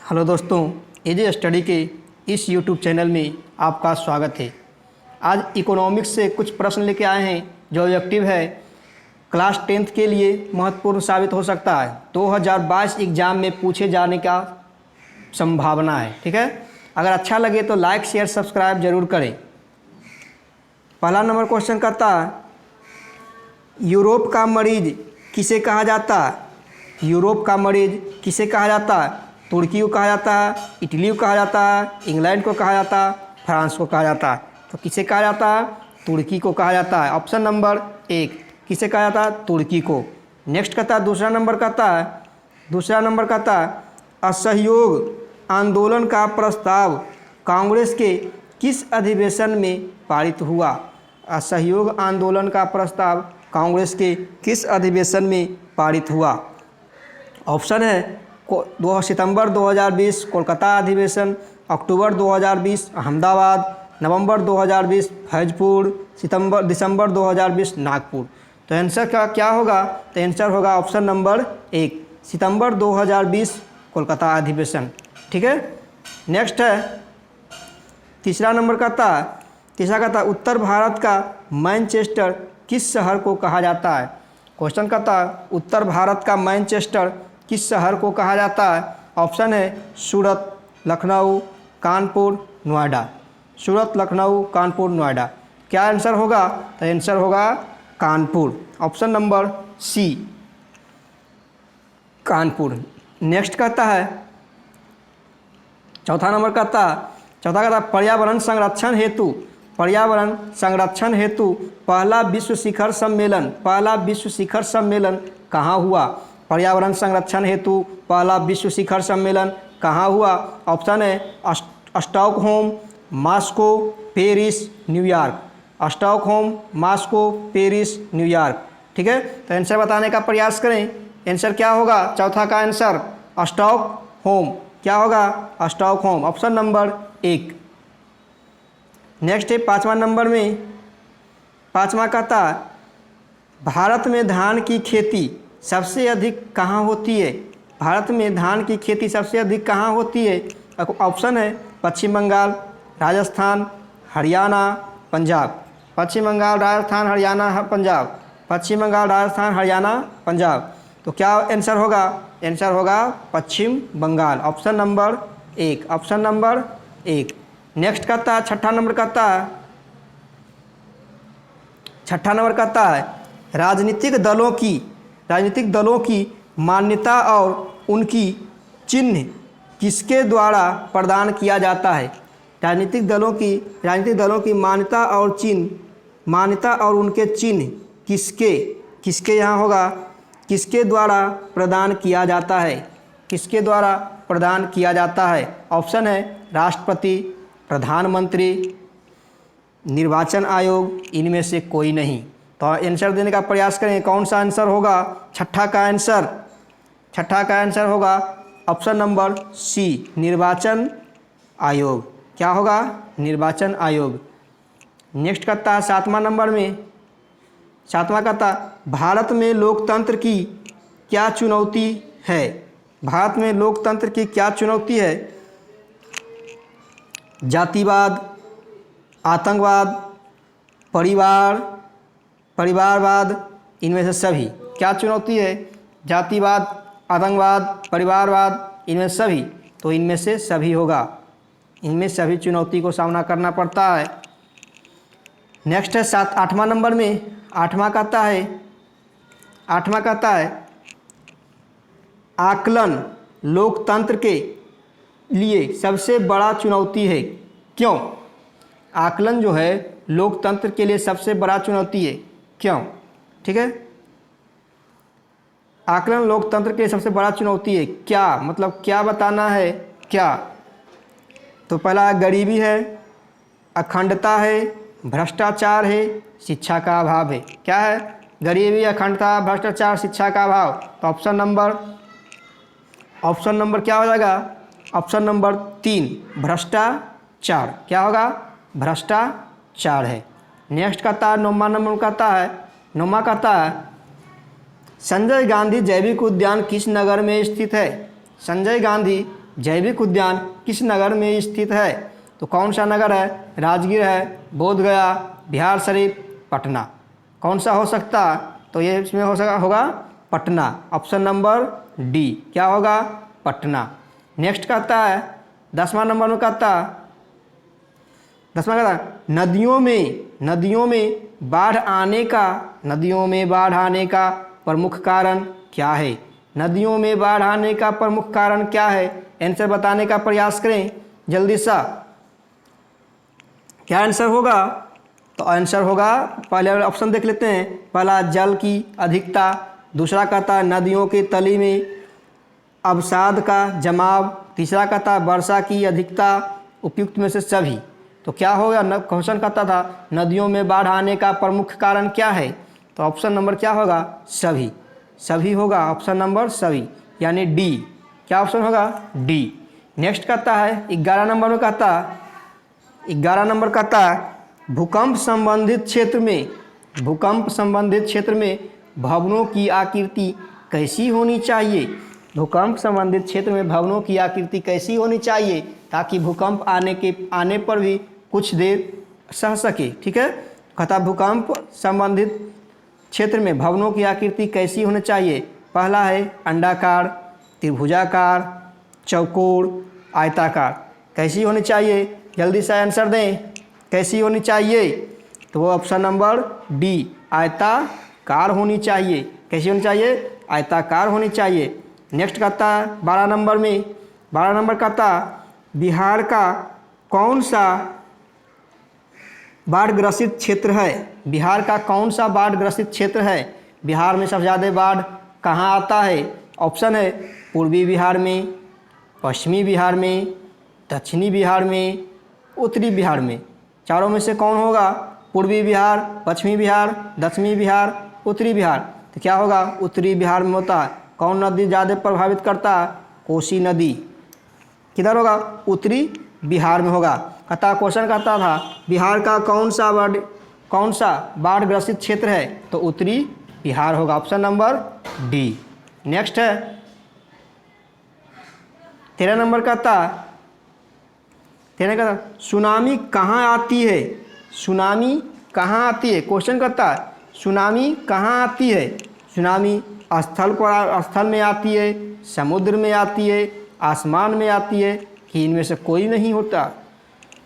Hello दोस्तों, एजे study के इस यूट्यूब चैनल में आपका स्वागत है। आज इकोनॉमिक्स से कुछ प्रश्न लेके आए हैं जो ऑब्जेक्टिव है, क्लास 10th के लिए महत्वपूर्ण साबित हो सकता है। 2022 एग्ज़ाम में पूछे जाने का संभावना है। ठीक है, अगर अच्छा लगे तो लाइक शेयर सब्सक्राइब जरूर करें। पहला नंबर क्वेश्चन कहता है, यूरोप का मरीज किसे कहा जाता है? यूरोप का मरीज किसे कहा जाता है? तुर्की को कहा जाता है, इटली को कहा जाता है, इंग्लैंड को कहा जाता है, फ्रांस को कहा जाता है। तो किसे कहा जाता है? तुर्की को कहा जाता है। ऑप्शन नंबर 1 किसे कहा जाता है? तुर्की को। नेक्स्ट कहता है, दूसरा नंबर कहता है असहयोग आंदोलन का प्रस्ताव कांग्रेस के किस अधिवेशन में पारित हुआ? असहयोग आंदोलन का प्रस्ताव कांग्रेस के किस अधिवेशन में पारित हुआ? ऑप्शन है 2 सितंबर 2020 कोलकाता अधिवेशन, अक्टूबर 2020 अहमदाबाद, नवंबर 2020 फैजपुर, दिसंबर 2020 नागपुर। तो आंसर का क्या होगा? तो आंसर होगा ऑप्शन नंबर 1 सितंबर 2020 कोलकाता अधिवेशन। ठीक है, नेक्स्ट है तीसरा कहता है उत्तर भारत का मैनचेस्टर किस शहर को कहा जाता है? क्वेश्चन कहता है उत्तर भारत का मैनचेस्टर किस शहर को कहा जाता है? ऑप्शन है सूरत, लखनऊ, कानपुर, नोएडा। सूरत, लखनऊ, कानपुर, नोएडा। क्या आंसर होगा? तो आंसर होगा Kanpur. Option number C Kanpur. Next कहता है चौथा कहता है पर्यावरण संरक्षण हेतु पहला विश्व शिखर सम्मेलन कहाँ हुआ? पर्यावरण संरक्षण हेतु पहला विश्व शिखर सम्मेलन कहाँ हुआ? ऑप्शन है Stockholm, Moscow, Paris, New York. Stockholm, Moscow, Paris, New York. ठीक है, तो आंसर बताने का प्रयास करें। आंसर क्या होगा? चौथा का आंसर स्टॉकहोम। क्या होगा? स्टॉकहोम। Option number 1। नेक्स्ट है पाँचवा कहता है भारत में धान की खेती सबसे अधिक कहाँ होती है? भारत में धान की खेती सबसे अधिक कहाँ होती है? ऑप्शन है पश्चिम बंगाल, राजस्थान, हरियाणा, पंजाब। पश्चिम बंगाल, राजस्थान, हरियाणा, पंजाब। पश्चिम बंगाल, राजस्थान, हरियाणा, पंजाब। तो क्या आंसर होगा? आंसर होगा Paschim Bangal. Option number 1। Next कहता है छठा नंबर कहता है राजनीतिक दलों की मान्यता और उनकी चिन्ह किसके द्वारा प्रदान किया जाता है? राजनीतिक दलों की मान्यता और उनके चिन्ह किसके यहाँ होगा? किसके द्वारा प्रदान किया जाता है? किसके द्वारा प्रदान किया जाता है? ऑप्शन है राष्ट्रपति, प्रधानमंत्री, निर्वाचन आयोग, इनमें से कोई नहीं। तो आंसर देने का प्रयास करें। कौन सा आंसर होगा? छठा का आंसर होगा ऑप्शन नंबर सी निर्वाचन आयोग। क्या होगा? निर्वाचन आयोग। नेक्स्ट कहता है सातवां कहता भारत में लोकतंत्र की क्या चुनौती है? भारत में लोकतंत्र की क्या चुनौती है? जातिवाद, आतंकवाद, परिवारवाद, इनमें से सभी। क्या चुनौती है? जातिवाद, आतंकवाद, परिवारवाद, इनमें से सभी। तो इनमें से सभी होगा। इनमें सभी चुनौती को सामना करना पड़ता है। नेक्स्ट है आठवां नंबर में आठवां कहता है आकलन लोकतंत्र के लिए सबसे बड़ा चुनौती है। क्यों? आकलन जो है लोकतंत्र के लिए सबसे बड़ा चुनौती है। क्यों? ठीक है, आकलन लोकतंत्र के लिए सबसे बड़ा चुनौती है। क्या मतलब क्या बताना है? क्या? तो पहला गरीबी है, अखंडता है, भ्रष्टाचार है, शिक्षा का अभाव है। क्या है? गरीबी, अखंडता, भ्रष्टाचार, शिक्षा का अभाव। तो ऑप्शन नंबर क्या हो जाएगा? ऑप्शन नंबर 3 भ्रष्टाचार। क्या होगा? भ्रष्टाचार है। नेक्स्ट कहता है नौवां कहता है संजय गांधी जैविक उद्यान किस नगर में स्थित है? संजय गांधी जैविक उद्यान किस नगर में स्थित है? तो कौन सा नगर है? राजगीर है, बोधगया, बिहार शरीफ, पटना। कौन सा हो सकता? तो ये इसमें होगा पटना। ऑप्शन नंबर डी क्या होगा? पटना। नेक्स्ट कहता है 10वां नंबर में कहता नदियों में बाढ़ आने का प्रमुख कारण क्या है? नदियों में बाढ़ आने का प्रमुख कारण क्या है? आंसर बताने का प्रयास करें जल्दी सा। क्या आंसर होगा? तो आंसर होगा, पहले ऑप्शन देख लेते हैं। पहला जल की अधिकता, दूसरा कहता है नदियों के तली में अवसाद का जमाव, तीसरा कहता है वर्षा की अधिकता, उपयुक्त में से सभी। तो क्या होगा? क्वेश्चन कहता था नदियों में बाढ़ आने का प्रमुख कारण क्या है? तो ऑप्शन नंबर क्या होगा? सभी होगा। ऑप्शन नंबर सभी यानी डी। क्या ऑप्शन होगा? डी। नेक्स्ट कहता है 11 नंबर में कहता है भूकंप संबंधित क्षेत्र में भवनों की आकृति कैसी होनी चाहिए? भूकंप संबंधित क्षेत्र में भवनों की आकृति कैसी होनी चाहिए ताकि भूकंप आने पर भी कुछ देर सह सके। ठीक है, कहता भूकंप संबंधित क्षेत्र में भवनों की आकृति कैसी होनी चाहिए? पहला है अंडाकार, त्रिभुजाकार, चौकोर, आयताकार। कैसी होनी चाहिए? जल्दी से आंसर दें। कैसी होनी चाहिए? तो वो ऑप्शन नंबर डी आयताकार होनी चाहिए। कैसी होनी चाहिए? आयताकार होनी चाहिए। नेक्स्ट कहता है 12 नंबर कहता बिहार का कौन सा बाढ़ ग्रसित क्षेत्र है? बिहार का कौन सा बाढ़ ग्रसित क्षेत्र है? बिहार में सबसे ज़्यादा बाढ़ कहाँ आता है? ऑप्शन है पूर्वी बिहार में, पश्चिमी बिहार में, दक्षिणी बिहार में, उत्तरी बिहार में। चारों में से कौन होगा? पूर्वी बिहार, पश्चिमी बिहार, दक्षिणी बिहार, उत्तरी बिहार। तो क्या होगा? उत्तरी बिहार में होता है। कौन नदी ज़्यादा प्रभावित करता है? कोसी नदी। किधर होगा? उत्तरी बिहार में होगा। कहता क्वेश्चन कहता था बिहार का कौन सा बाढ़ ग्रसित क्षेत्र है? तो उत्तरी बिहार होगा। Option number D. नेक्स्ट है 13 नंबर कहता सुनामी कहाँ आती है? सुनामी कहाँ आती है? क्वेश्चन करता है सुनामी कहाँ आती है? सुनामी स्थल में आती है, समुद्र में आती है, आसमान में आती है, कि इनमें से कोई नहीं होता?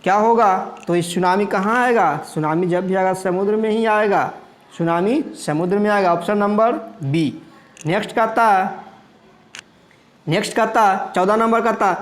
क्या होगा? तो इस सुनामी कहाँ आएगा? सुनामी जब भी आएगा समुद्र में ही आएगा। सुनामी समुद्र में आएगा। Option number B. नेक्स्ट कहता 14 नंबर कहता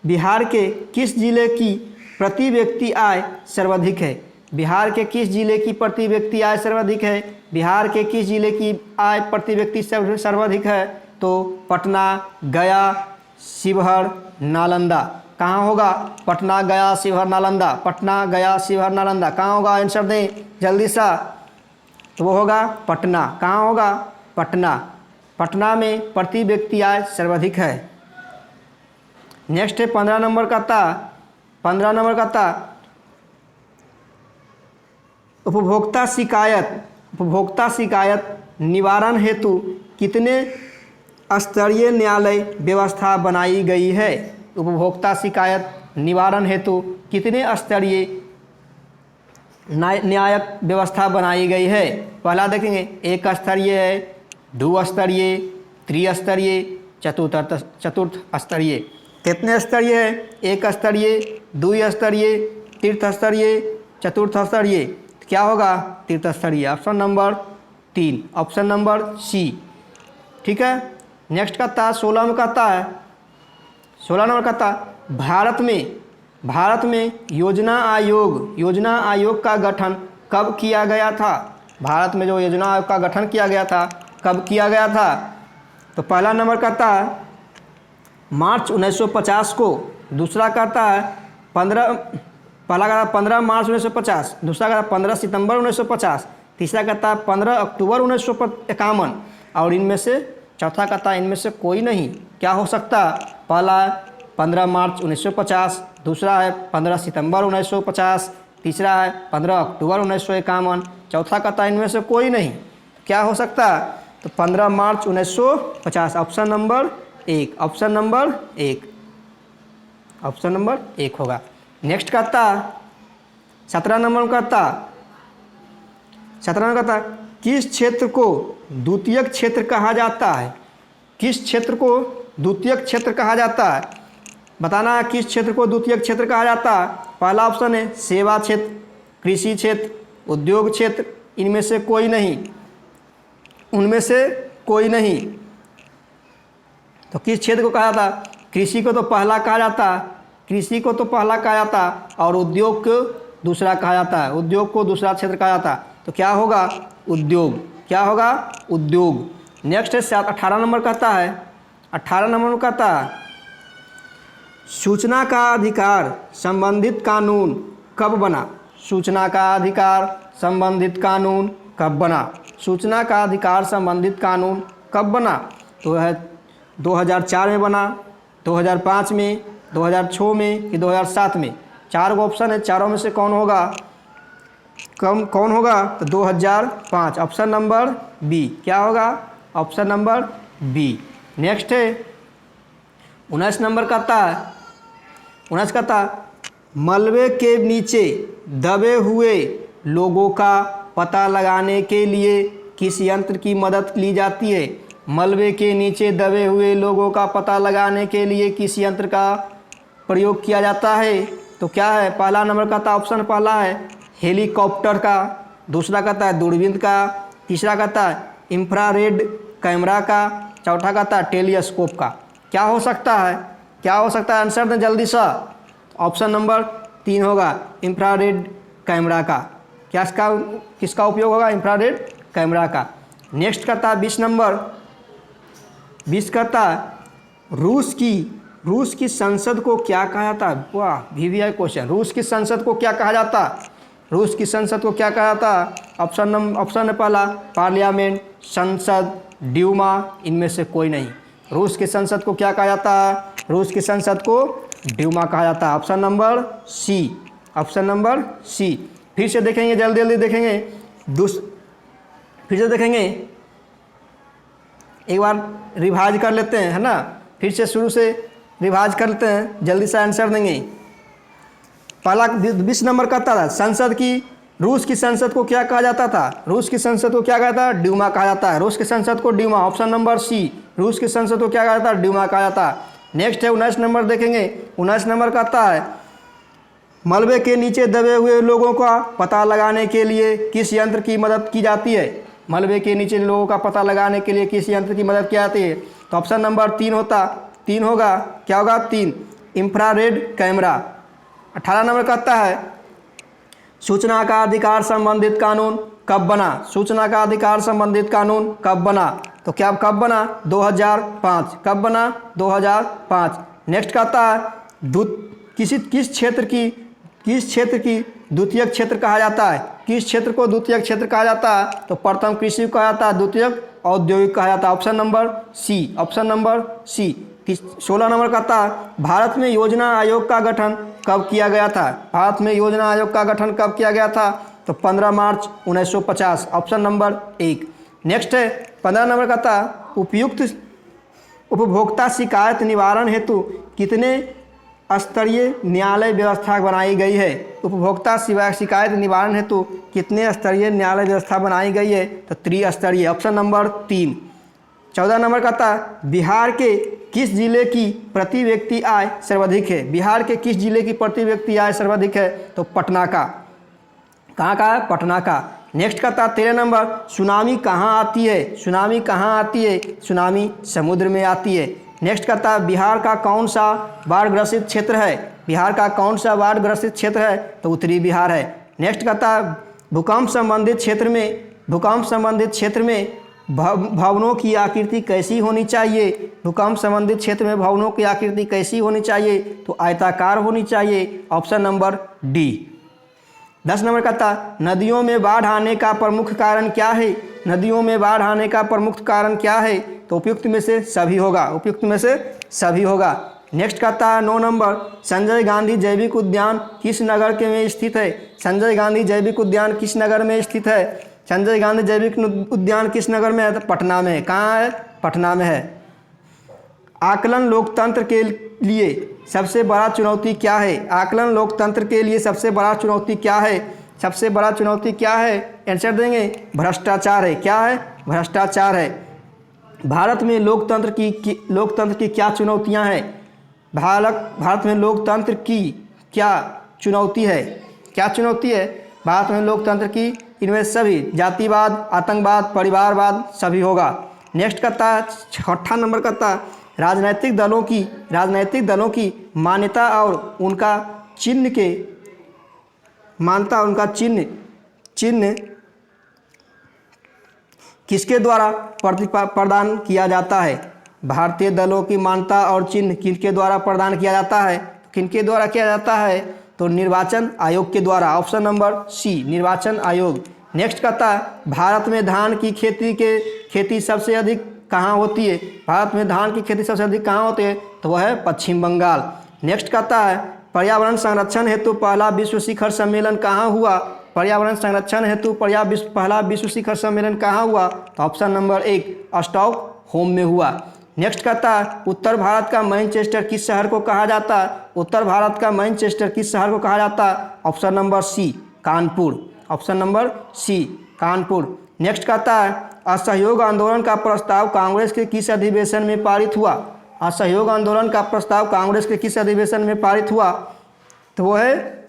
बिहार के किस जिले की प्रति व्यक्ति आय सर्वाधिक है? बिहार के किस जिले की प्रति व्यक्ति आय सर्वाधिक है? बिहार के किस जिले की आय प्रति व्यक्ति सर्वाधिक है? तो पटना, गया, शिवहर, नालंदा। कहाँ होगा? पटना, गया, शिवहर, नालंदा। पटना, गया, शिवहर, नालंदा। कहाँ होगा? आंसर दें जल्दी सा। तो वो होगा पटना। कहाँ होगा? पटना। पटना में प्रति व्यक्ति आय सर्वाधिक है। नेक्स्ट है 15 नंबर कहता उपभोक्ता शिकायत निवारण हेतु कितने स्तरीय न्यायालय व्यवस्था बनाई गई है? उपभोक्ता शिकायत निवारण हेतु कितने स्तरीय न्यायिक व्यवस्था बनाई गई है? पहला देखेंगे 1 स्तरीय है, 2 स्तरीय, त्रिस्तरीय, चतुर्थ स्तरीय। कितने स्तरीय है? 1 स्तरीय, 2 स्तरीय, तीर्थ स्तरीय, चतुर्थ स्तरीय। क्या होगा? तीर्थ स्तरीय। Option number 3, option number C. ठीक है। नेक्स्ट कहता 16 नंबर कहता भारत में योजना आयोग का गठन कब किया गया था? भारत में जो योजना आयोग का गठन किया गया था कब किया गया था? तो पहला नंबर कहता है मार्च 1950 को, दूसरा कहता है 15 मार्च 1950, दूसरा कहता है 15 सितंबर 1950, तीसरा कहता है 15 अक्टूबर 1951 और इनमें से चौथा कहता है इनमें से कोई नहीं। क्या हो सकता? पहला 15 मार्च 1950, दूसरा है 15 सितंबर 1950, तीसरा है 15 अक्टूबर 1951, चौथा कहता है इनमें से कोई नहीं। क्या हो सकता है? तो 15 मार्च 1950 option number 1, option number 1, option number 1 होगा। नेक्स्ट कहता 17 नंबर कहता 17 नंबर कहता किस क्षेत्र को द्वितीयक क्षेत्र कहा जाता है? किस क्षेत्र को द्वितीयक क्षेत्र कहा जाता है? बताना है किस क्षेत्र को द्वितीयक क्षेत्र कहा जाता है। पहला ऑप्शन है सेवा क्षेत्र, कृषि क्षेत्र, उद्योग क्षेत्र, इनमें से कोई नहीं, उनमें से कोई नहीं। तो किस क्षेत्र को कहा जाता? कृषि को तो पहला कहा जाता, कृषि को तो पहला कहा जाता और उद्योग को दूसरा कहा जाता है, उद्योग को दूसरा क्षेत्र कहा जाता। तो क्या होगा? उद्योग। क्या होगा? उद्योग। नेक्स्ट है 18 नंबर कहता है, 18 नंबर में कहता है सूचना का अधिकार संबंधित कानून कब बना? सूचना का अधिकार संबंधित कानून कब बना? सूचना का अधिकार संबंधित कानून कब बना? तो है 2004 में बना, 2005 में, 2006 में कि 2007 में। 4 ऑप्शन है, चारों में से कौन होगा? कौन होगा? तो 2005, ऑप्शन नंबर बी। क्या होगा? Option number B. नेक्स्ट है 19 नंबर कहता है, 19 कहता मलबे के नीचे दबे हुए लोगों का पता लगाने के लिए किस यंत्र की मदद ली जाती है? मलबे के नीचे दबे हुए लोगों का पता लगाने के लिए किस यंत्र का प्रयोग किया जाता है? तो क्या है? पहला नंबर कहता ऑप्शन पहला है हेलीकॉप्टर का, दूसरा कहता है दूरबीन का, तीसरा कहता है इंफ्रारेड कैमरा का, चौथा कहता है टेलीस्कोप का। क्या हो सकता है? क्या हो सकता है? आंसर दें जल्दी सा। ऑप्शन नंबर 3 होगा इंफ्रारेड कैमरा का। क्या इसका किसका उपयोग होगा? इंफ्रारेड कैमरा का। नेक्स्ट कहता है 20 नंबर, 20 कहता है रूस की संसद को क्या कहा जाता है? वाह, VVI क्वेश्चन। रूस की संसद को क्या कहा जाता है? रूस की संसद को क्या कहा जाता है? ऑप्शन है पहला पार्लियामेंट, संसद, ड्यूमा, इनमें से कोई नहीं। रूस की संसद को क्या कहा जाता है? रूस की संसद को ड्यूमा कहा जाता है। Option number C, option number C. फिर से देखेंगे, जल्दी जल्दी देखेंगे, फिर से देखेंगे, एक बार रिवाइज कर लेते हैं, है ना। फिर से शुरू से रिवाइज कर लेते हैं, जल्दी से आंसर देंगे। पहला 20 नंबर कहता था संसद की, रूस की संसद को क्या कहा जाता था? रूस की संसद को क्या कहा जाता है? ड्यूमा कहा जाता है। रूस की संसद को ड्यूमा, ऑप्शन नंबर सी। रूस की संसद को क्या कहा जाता है? ड्यूमा कहा जाता है। नेक्स्ट है 19 नंबर देखेंगे, 19 नंबर कहता है मलबे के नीचे दबे हुए लोगों का पता लगाने के लिए किस यंत्र की मदद की जाती है? मलबे के नीचे लोगों का पता लगाने के लिए किस यंत्र की मदद की जाती है? तो ऑप्शन नंबर 3 होगा। क्या होगा? 3, इंफ्रारेड कैमरा। 18 नंबर कहता है सूचना का अधिकार संबंधित कानून कब बना? सूचना का अधिकार संबंधित कानून कब बना? तो क्या कब बना? 2005। कब बना? 2005। नेक्स्ट कहता है किस क्षेत्र की द्वितीयक क्षेत्र कहा जाता है? किस क्षेत्र को द्वितीयक क्षेत्र कहा जाता है? तो प्रथम कृषि कहा जाता है, द्वितीयक औद्योगिक कहा जाता है। Option number C, option number C. 16 number कहता है भारत में योजना आयोग का गठन कब किया गया था? भारत में योजना आयोग का गठन कब किया गया था? तो 15 मार्च 1950, ऑप्शन नंबर 1। नेक्स्ट है 15 नंबर कहता है उपयुक्त उपभोक्ता शिकायत निवारण हेतु कितने स्तरीय न्यायालय व्यवस्था बनाई गई है? उपभोक्ता शिकायत निवारण हेतु कितने स्तरीय न्यायालय व्यवस्था बनाई गई है? तो त्रिस्तरीय, ऑप्शन नंबर 3। 14 नंबर कहता है बिहार के किस जिले की प्रति व्यक्ति आय सर्वाधिक है? बिहार के किस जिले की प्रति व्यक्ति आय सर्वाधिक है? तो पटना का। कहाँ का है? पटना का। नेक्स्ट कहता है 13 नंबर सुनामी कहाँ आती है? सुनामी कहाँ आती है? सुनामी समुद्र में आती है। नेक्स्ट कहता है बिहार का कौन सा बाढ़ ग्रसित क्षेत्र है? बिहार का कौन सा बाढ़ ग्रसित क्षेत्र है? तो उत्तरी बिहार है। नेक्स्ट कहता है भूकंप संबंधित क्षेत्र में भवनों की आकृति कैसी होनी चाहिए? भूकंप संबंधित क्षेत्र में भवनों की आकृति कैसी होनी चाहिए? तो आयताकार होनी चाहिए, ऑप्शन नंबर डी। 10 नंबर कहता नदियों में बाढ़ आने का प्रमुख कारण क्या है? नदियों में बाढ़ आने का प्रमुख कारण क्या है? तो उपयुक्त में से सभी होगा, उपयुक्त में से सभी होगा। नेक्स्ट कहता है 9 नंबर संजय गांधी जैविक उद्यान किस नगर के में स्थित है? संजय गांधी जैविक उद्यान किस नगर में स्थित है? संजय गांधी जैविक उद्यान किस नगर में है? तो पटना में है। कहाँ है? पटना में है। आकलन लोकतंत्र के लिए सबसे बड़ा चुनौती क्या है? आकलन लोकतंत्र के लिए सबसे बड़ा चुनौती क्या है? सबसे बड़ा चुनौती क्या है? आंसर देंगे भ्रष्टाचार है। क्या है? भ्रष्टाचार है। भारत में लोकतंत्र की क्या चुनौतियां हैं? भारत में लोकतंत्र की क्या चुनौती है? क्या चुनौती है भारत में लोकतंत्र की? इनमें सभी जातिवाद, आतंकवाद, परिवारवाद सभी होगा। नेक्स्ट करता है 6 नंबर करता है राजनीतिक दलों की मान्यता और उनका चिन्ह किसके द्वारा प्रदान किया जाता है? भारतीय दलों की मान्यता और चिन्ह किनके द्वारा प्रदान किया जाता है? किनके द्वारा किया जाता है? तो निर्वाचन आयोग के द्वारा। ऑप्शन नंबर सी, निर्वाचन आयोग। नेक्स्ट कहता है भारत में धान की खेती सबसे अधिक कहाँ होती है? भारत में धान की खेती सबसे अधिक कहाँ होती है? तो वह है पश्चिम बंगाल। नेक्स्ट कहता है पर्यावरण संरक्षण हेतु पहला विश्व शिखर सम्मेलन कहाँ हुआ? पर्यावरण संरक्षण हेतु पहला विश्व शिखर सम्मेलन कहाँ हुआ? तो ऑप्शन नंबर 1 स्टॉकहोम में हुआ। नेक्स्ट कहता है उत्तर भारत का मैनचेस्टर किस शहर को कहा जाता है? उत्तर भारत का मैनचेस्टर किस शहर को कहा जाता है? Option number C, Kanpur. Option number C, Kanpur. Next कहता है असहयोग आंदोलन का प्रस्ताव कांग्रेस के किस अधिवेशन में पारित हुआ? असहयोग आंदोलन का प्रस्ताव कांग्रेस के किस अधिवेशन में पारित हुआ? तो वो है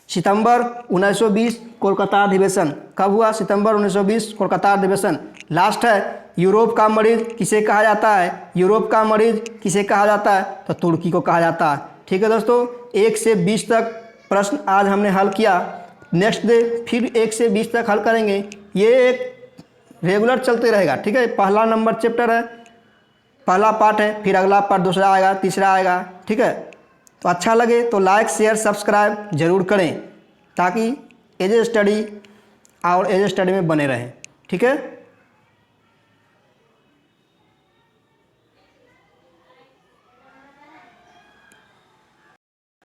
सितंबर 1920 कोलकाता अधिवेशन। कब हुआ? सितंबर 1920 कोलकाता अधिवेशन। लास्ट है यूरोप का मरीज किसे कहा जाता है? यूरोप का मरीज किसे कहा जाता है? तो तुर्की को कहा जाता है। ठीक है दोस्तों, 1 से 20 तक प्रश्न आज हमने हल किया। नेक्स्ट डे फिर 1 से 20 तक हल करेंगे। ये एक रेगुलर चलते रहेगा। ठीक है, पहला नंबर चैप्टर है, पहला पार्ट है, फिर अगला पार्ट दूसरा आएगा, तीसरा आएगा। ठीक है, तो अच्छा लगे तो लाइक शेयर सब्सक्राइब जरूर करें ताकि एज ए स्टडी और एज ए स्टडी में बने रहें। ठीक है।